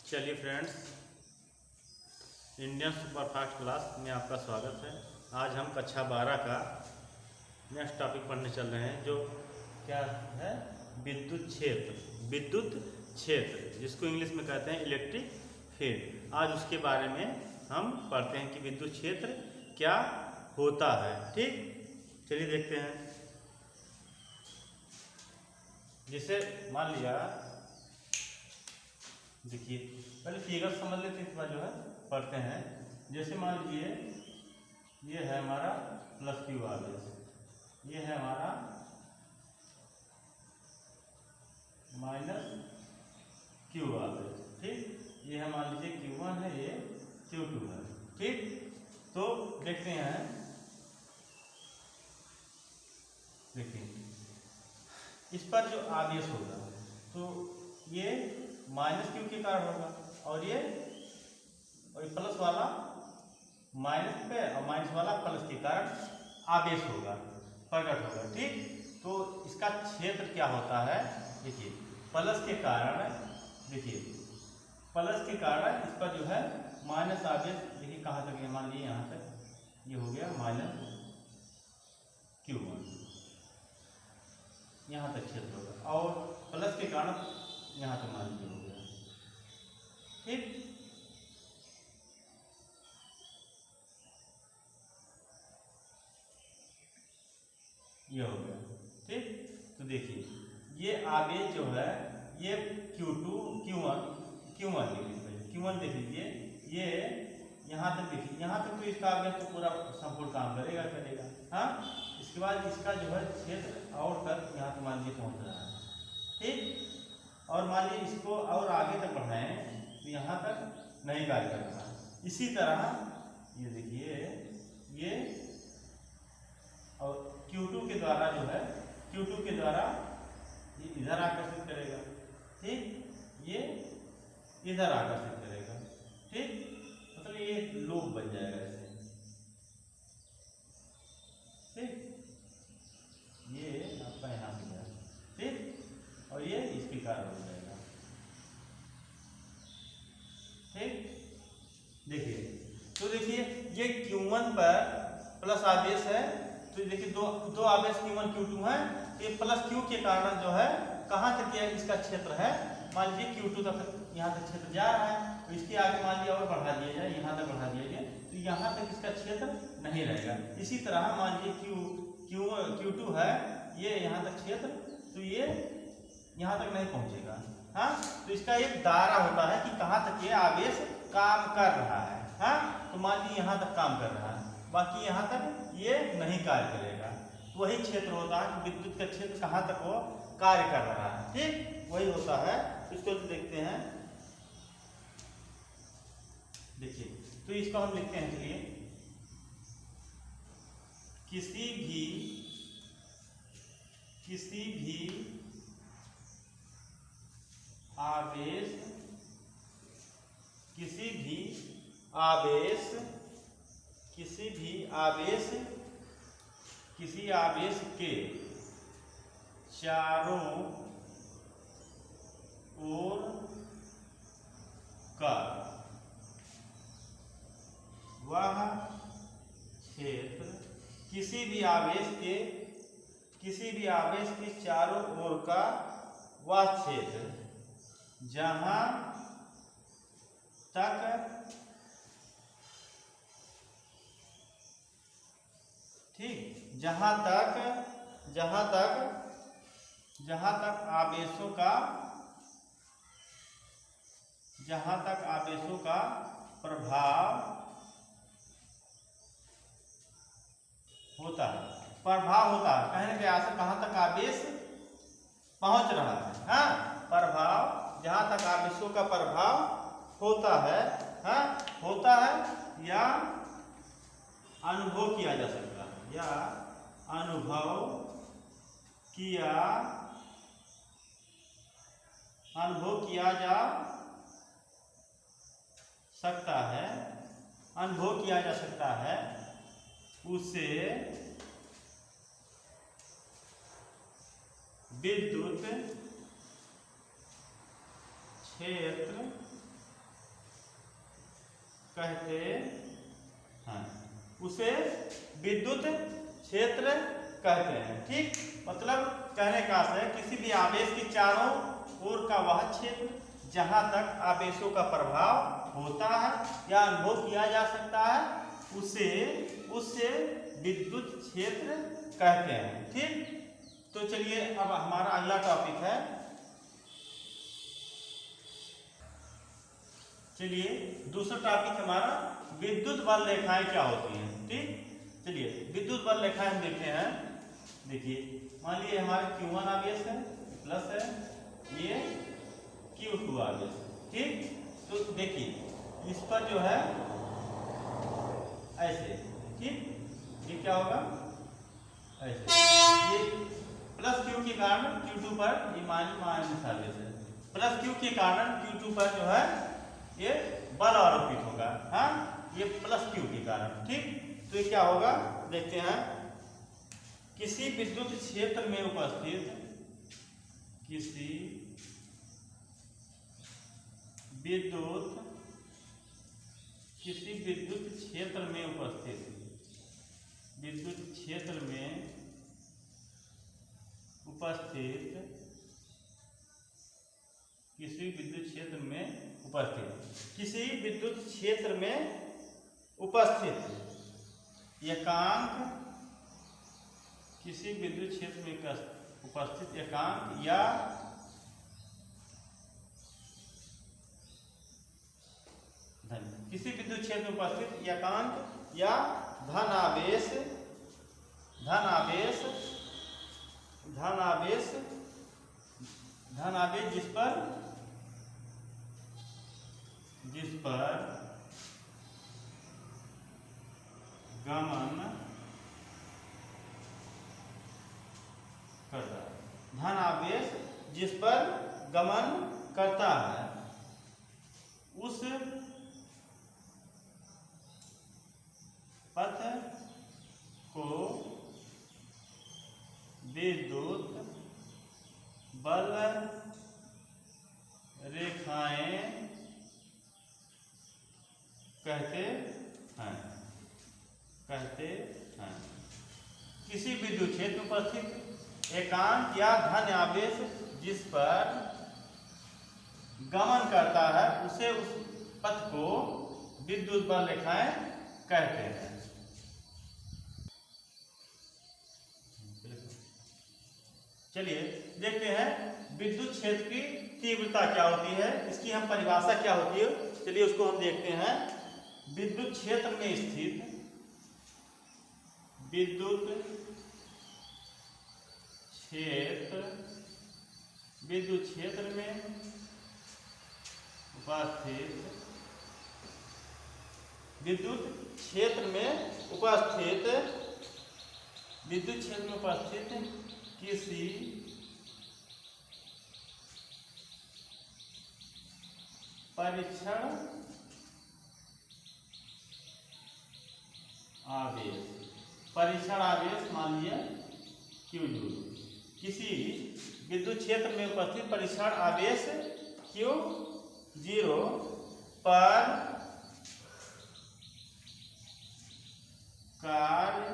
चलिए friends, Indian superfast class में आपका स्वागत है। आज हम कक्षा 12 का नेक्स्ट टॉपिक पढ़ने चल रहे हैं, जो क्या है, विद्युत क्षेत्र। विद्युत क्षेत्र जिसको इंग्लिश में कहते हैं इलेक्ट्रिक फील्ड। आज उसके बारे में हम पढ़ते हैं कि विद्युत क्षेत्र क्या होता है। ठीक, चलिए देखते हैं। जैसे मान लिया, देखिए पहले फिगर समझ लेते हैं, इसके बाद जो है पढ़ते हैं। जैसे मान लीजिए ये है हमारा प्लस क्यू आवेश, ये है हमारा माइनस क्यू आवेश। ठीक, ये है मान लीजिए Q1 है, ये Q2 है। ठीक, तो देखते हैं। देखिए इस पर जो आवेश होगा तो ये माइनस क्यू के कारण होगा, और ये प्लस वाला माइनस पे और माइनस वाला प्लस के कारण आवेश होगा, प्रकट होगा। ठीक, तो इसका क्षेत्र क्या होता है, देखिए प्लस के कारण, देखिए प्लस के कारण इस पर जो है माइनस आवेश, देखिए कहाँ तक है, मान लीजिए यहाँ तक ये हो गया माइनस Q1, यहाँ तक क्षेत्र होगा, और प्लस के कारण यहाँ तक मान लीजिए हो गया। ठीक, ये हो गया। ठीक, तो देखिए ये आवेश जो है ये Q2 Q1 देख लीजिए, ये यहाँ तक देखिए, यहाँ तक तो इसका आवेश तो पूरा संपूर्ण काम करेगा। हाँ, इसके बाद इसका जो है क्षेत्र और तक यहाँ तक मान लीजिए पहुँच रहा है। ठीक, और मान लीजिए इसको और आगे तक बढ़ाएं तो यहाँ तक नहीं कार्य कर रहा। इसी तरह ये देखिए, ये और Q2 के द्वारा जो है, Q2 के द्वारा ये इधर आकर्षित करेगा। ठीक, ये इधर आकर्षित करेगा। ठीक, मतलब ये लूप बन जाएगा ऐसे। ठीक, ये आपका यहाँ से गया। ठीक, और ये इसके कारण हो जाएगा। ठीक, देखिए तो देखिए ये Q1 पर प्लस आवेश है, तो देखिए दो आवेश Q1 Q2 है। ये प्लस Q के कारण जो है कहाँ तक इसका क्षेत्र है, मान लीजिए Q2 तक, यहाँ तक क्षेत्र जा रहा है, तो इसके आगे मान लीजिए और बढ़ा दिया जाए, यहाँ तक बढ़ा दिया जाए, तो यहाँ तक इसका क्षेत्र नहीं रहेगा। इसी तरह मान लीजिए Q2 है, ये यहाँ तक क्षेत्र, तो ये यहाँ तक नहीं पहुँचेगा। हाँ, तो इसका एक दायरा होता है कि कहाँ तक ये आवेश काम कर रहा है। हाँ, तो मान लीजिए यहाँ तक काम कर रहा है, बाकी यहाँ तक ये नहीं कार्य करेगा। तो वही क्षेत्र होता है कि विद्युत का क्षेत्र कहाँ तक वो कार्य कर रहा है। ठीक, वही होता है। इसको देखते हैं। देखिए तो इसको हम लिखते हैं, चलिए किसी भी आवेश के चारों ओर का वह क्षेत्र, किसी भी आवेश के चारों ओर का वह क्षेत्र जहां तक, ठीक, जहां तक आवेशों का प्रभाव होता है। कहने के आशा कहाँ तक आवेश पहुंच रहा है। हाँ, प्रभाव, जहां तक आवेशों का प्रभाव होता है। हाँ, होता है या अनुभव किया जा सकता है, या अनुभव किया जा सकता है, उसे विद्युत क्षेत्र कहते हैं, उसे विद्युत क्षेत्र कहते हैं। ठीक, मतलब कहने का अर्थ है किसी भी आवेश के चारों ओर का वह क्षेत्र जहां तक आवेशों का प्रभाव होता है या अनुभव किया जा सकता है उसे विद्युत क्षेत्र कहते हैं। ठीक, तो चलिए अब हमारा अगला टॉपिक है, चलिए दूसरा टॉपिक हमारा विद्युत बल रेखाएं क्या होती हैं। ठीक, चलिए विद्युत बल रेखाएं हम देखते हैं। देखिए मान लीजिए हमारे Q1 आवेश है, प्लस है, ये Q2 आवेश है। ठीक, तो देखिए इस पर जो है ऐसे, ठीक, ये क्या होगा ऐसे, ये प्लस Q के कारण Q2 पर ये माइनस आवेश है, प्लस Q के कारण Q2 पर जो है ये बल आरोपित होगा। हाँ, ये प्लस Q के कारण। ठीक, तो ये क्या होगा देखते हैं, किसी विद्युत क्षेत्र में उपस्थित किसी विद्युत क्षेत्र में उपस्थित विद्युत क्षेत्र में उपस्थित किसी विद्युत क्षेत्र में उपस्थित किसी विद्युत क्षेत्र में उपस्थित एकांक किसी विद्युत क्षेत्र में उपस्थित एकांक या किसी विद्युत क्षेत्र में उपस्थित एकांक या धनावेश जिस पर गमन करता है, धनावेश जिस पर गमन करता है उस पथ को विद्युत बल रेखाएं कहते हैं। किसी विद्युत क्षेत्र में उपस्थित एकांक या धन आवेश जिस पर गमन करता है उसे उस पथ को विद्युत बल रेखाएं कहते हैं। चलिए देखते हैं विद्युत क्षेत्र की तीव्रता क्या होती है, इसकी हम परिभाषा क्या होती है, चलिए उसको हम देखते हैं। विद्युत क्षेत्र में स्थित विद्युत क्षेत्र में उपस्थित किसी परीक्षण आवेश मान लिया Q0, किसी विद्युत क्षेत्र में उपस्थित परीक्षण आवेश Q0 पर कार्य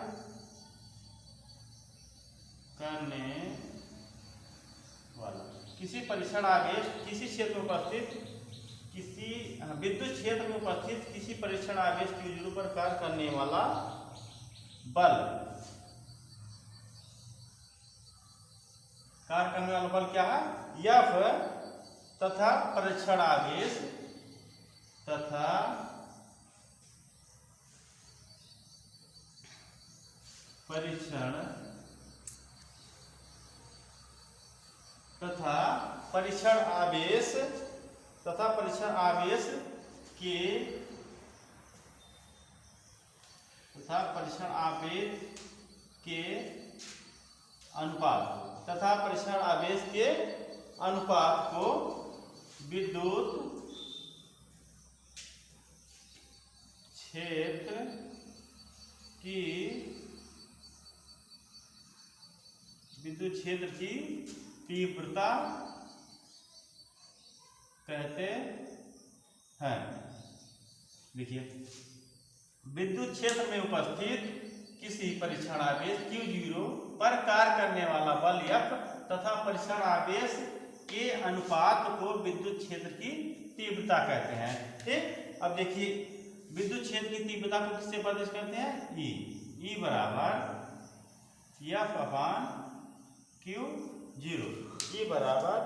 करने वाला, किसी परीक्षण आवेश किसी क्षेत्र में उपस्थित किसी विद्युत क्षेत्र में उपस्थित किसी परीक्षण आवेश Q0 पर कार्य करने वाला बल, कार्य करने वाला बल क्या है, F तथा परीक्षण आवेश परीक्षण आवेश के अनुपात को विद्युत क्षेत्र की तीव्रता कहते हैं। देखिए विद्युत क्षेत्र में उपस्थित किसी परीक्षण आवेश Q0 पर कार्य करने वाला बल F तथा परीक्षण आवेश के अनुपात को विद्युत क्षेत्र की तीव्रता कहते हैं। ठीक, अब देखिए विद्युत क्षेत्र की तीव्रता को किससे प्रदर्शित करते हैं? E बराबर F अपान Q0, E बराबर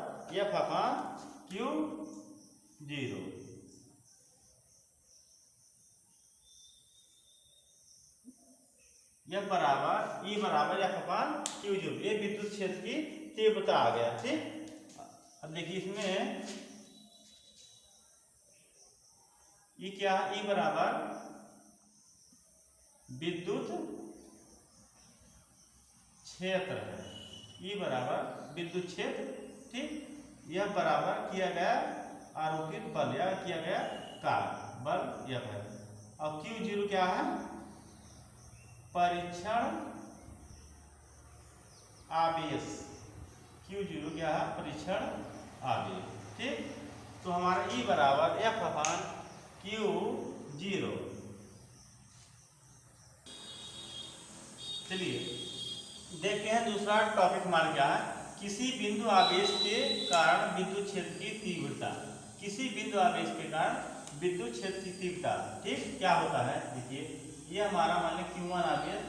F अपान Q0। F बराबर E बराबर F अपान Q0, ये विद्युत क्षेत्र की तीव्रता आ गया। ठीक, अब देखिए इसमें E क्या है? E बराबर विद्युत क्षेत्र है, E बराबर विद्युत क्षेत्र। ठीक, यह बराबर किया गया आरोपित बल या किया गया कार्य बल यह है। और Q0 क्या है? परीक्षण आवेश। Q0 क्या है? परीक्षण आवेश। ठीक, तो हमारा E बराबर F अपान Q0। चलिए देखते हैं दूसरा टॉपिक हमारा क्या है। किसी बिंदु आवेश के कारण विद्युत क्षेत्र की तीव्रता। किसी बिंदु आवेश के कारण विद्युत क्षेत्र की तीव्रता। ठीक, क्या होता है? देखिए ये हमारा मान लीजिए Q1 आवेश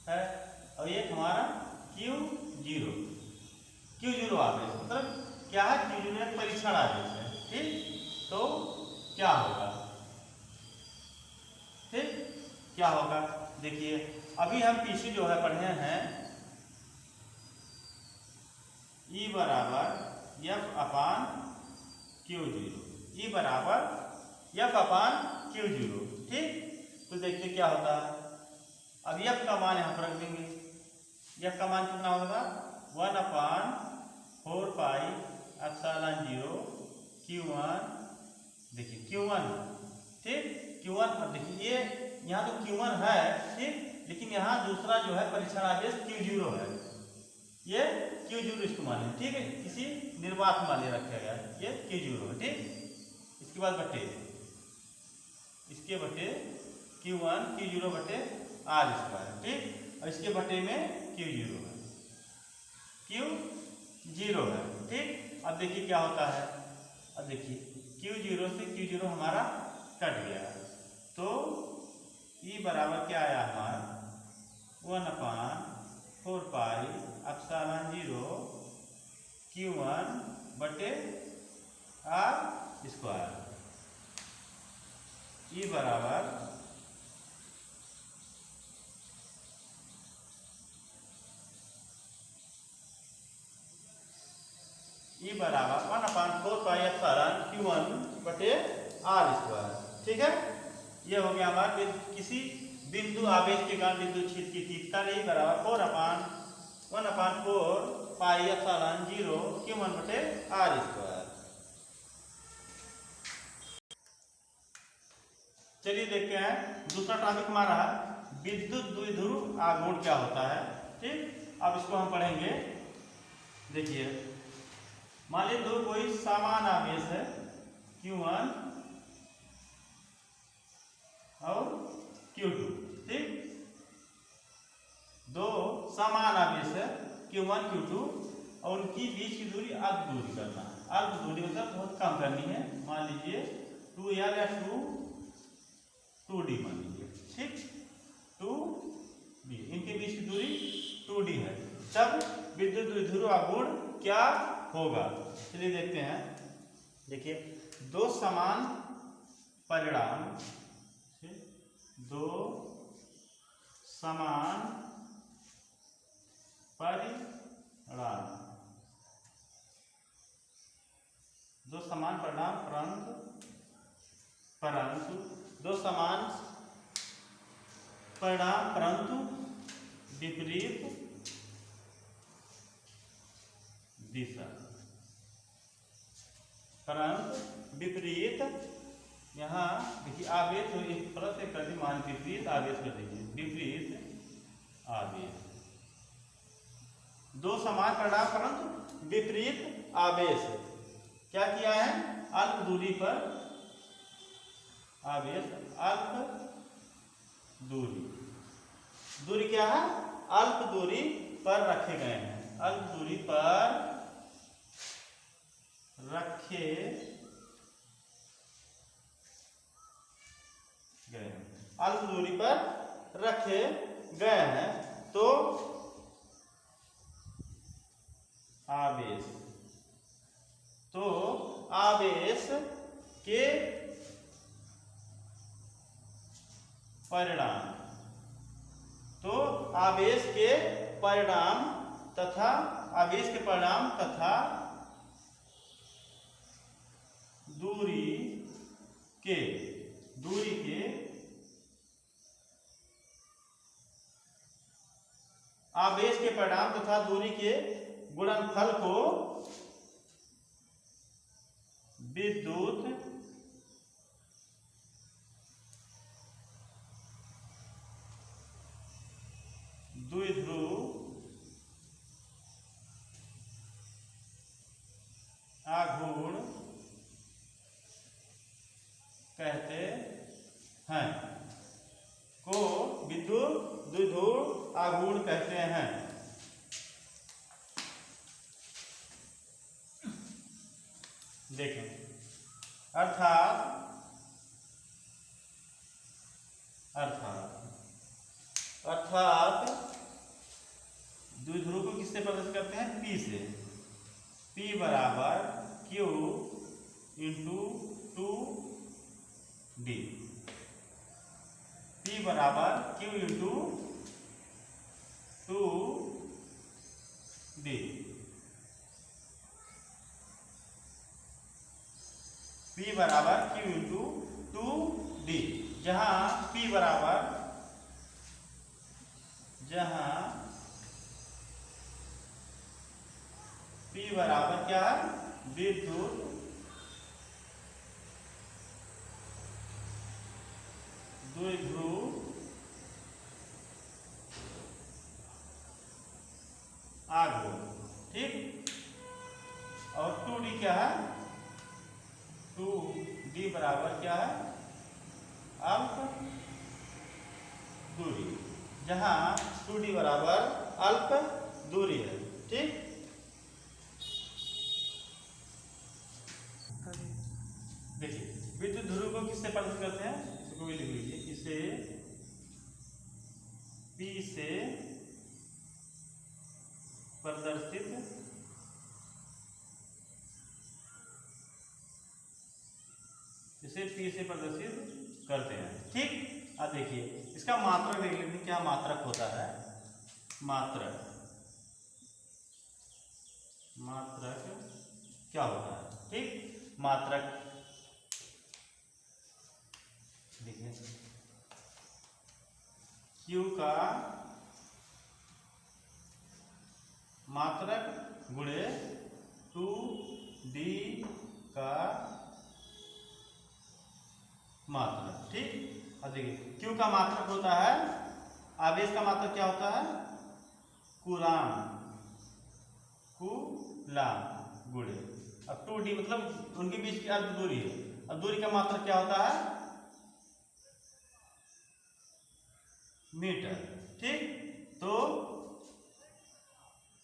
है और ये हमारा Q0 आवेश, मतलब क्या है? Q0 एक परीक्षण आवेश है। ठीक, तो क्या होगा? ठीक, क्या होगा? देखिए अभी हम पीछे जो है पढ़े हैं E बराबर F अपान Q0, E बराबर F अपान Q0। ठीक, तो देखिए क्या होता है। अब F का मान यहाँ पर रख देंगे। F का मान कितना होगा? 1 अपान 4 पाई एप्सिलॉन 0 Q1। देखिए Q1, ठीक, Q1। अब देखिए ये यहाँ तो Q1 है, ठीक, लेकिन यहाँ दूसरा जो है परीक्षण आवेश Q0 है, ये Q0 इसको माने। ठीक है, किसी निर्वात माने रखा गया है, ये Q0 है। ठीक, इसके बाद बटे इसके बटे Q0 बटे R स्क्वायर। ठीक, और इसके बटे में Q0 है, Q0 है। ठीक, अब देखिए क्या होता है। अब देखिए Q0 से Q0 हमारा कट गया, तो E बराबर क्या आया हमारा? 1 अपान 4 पाई एप्सिलॉन 0 Q1 बटे R स्क्वायर। E बराबर E बराबर 1 अपान 4 पाई एप्सिलॉन Q1 बटे R स्क्वायर। ठीक है, ये हो गया हमारा किसी बिंदु आवेश के कारण विद्युत क्षेत्र की तीव्रता। नहीं बराबर 1 अपान 4 पाई एप्सिलॉन 0 Q1 बटे R स्क्वायर। चलिए देखते हैं दूसरा टॉपिक हमारा विद्युत द्विध्रुव आघूर्ण क्या होता है। ठीक, अब इसको हम पढ़ेंगे। देखिए मान लीजिए दो कोई समान आवेश है Q1 और Q2। ठीक, दो समान आवेश है Q1 Q2 और उनकी बीच की दूरी अल्प दूरी करना है। अल्प दूरी मतलब बहुत कम करनी है। मान लीजिए 2L या 2D मान लीजिए। ठीक, 2D, इनके बीच की दूरी 2D है। तब विद्युत द्विध्रुव आघूर्ण क्या होगा? चलिए देखते हैं। देखिए दो समान परिणाम परंतु विपरीत दिशा। परंतु विपरीत, यहाँ देखिए आवेश हो, एक प्लस एक कर दी, मान विपरीत आवेश कर दीजिए, विपरीत आवेश। दो समान परिणाम परंतु विपरीत आवेश क्या किया है? अल्प दूरी पर आवेश अल्प दूरी, दूरी क्या है, अल्प दूरी पर रखे गए हैं, अल्प दूरी पर रखे गए, अल्प दूरी पर रखे गए हैं, तो आवेश, तो आवेश के परिणाम, तो आवेश के परिणाम तथा आवेश के परिणाम तथा दूरी के आवेश के परिणाम तथा दूरी के गुणनफल को विद्युत द्विध्रुव आघूर्ण कहते हैं, को विद्युत द्विध्रुव आघूर्ण कहते हैं। देखें, अर्थात द्विध्रुव को किससे प्रदर्शित करते हैं, P से, P बराबर Q इंटू 2D, P बराबर Q इंटू 2D, P बराबर Q इंटू 2D, जहां P बराबर क्या है, विद्युत द्विध्रुव आघूर्ण, ठीक। और 2D क्या है, 2D बराबर क्या है, अल्प दूरी, जहां 2D बराबर अल्प दूरी है, ठीक। देखिए, विद्युत ध्रुव को किससे प्रदर्शित करते हैं, इसको भी लिख लीजिए, इसे P से प्रदर्शित करते हैं, ठीक। अब देखिए इसका मात्रक देख लेते हैं, क्या मात्रक होता है, मात्रक क्या होता है, ठीक। मात्रक देखिए, Q का मात्रक गुणे 2D का मात्रक, ठीक। अब देखिए Q का मात्रक होता है, आवेश का मात्रक क्या होता है, कूलाम गुणे, अब 2D मतलब उनके बीच की अर्ध दूरी है, अब दूरी का मात्रक क्या होता है, मीटर, ठीक। तो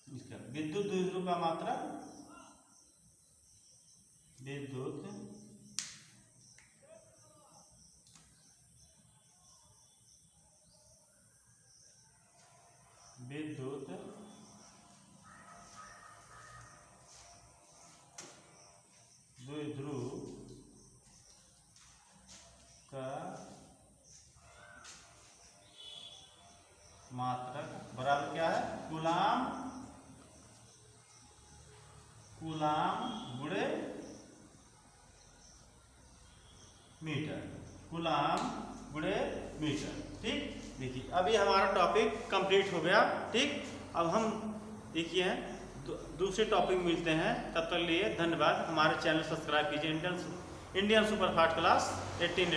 इसका विद्युत द्विध्रुव का मात्रक, विद्युत द्विध्रुव का मात्रक बराबर क्या है, कूलाम गुणे मीटर, कूलाम गुणे मीटर, ठीक। देखिए अभी हमारा टॉपिक कंप्लीट हो गया, ठीक। अब हम देखिए हैं दूसरे टॉपिक मिलते हैं, तब तक लिए धन्यवाद। हमारे चैनल सब्सक्राइब कीजिए, इंडियन सुपर फास्ट क्लास 18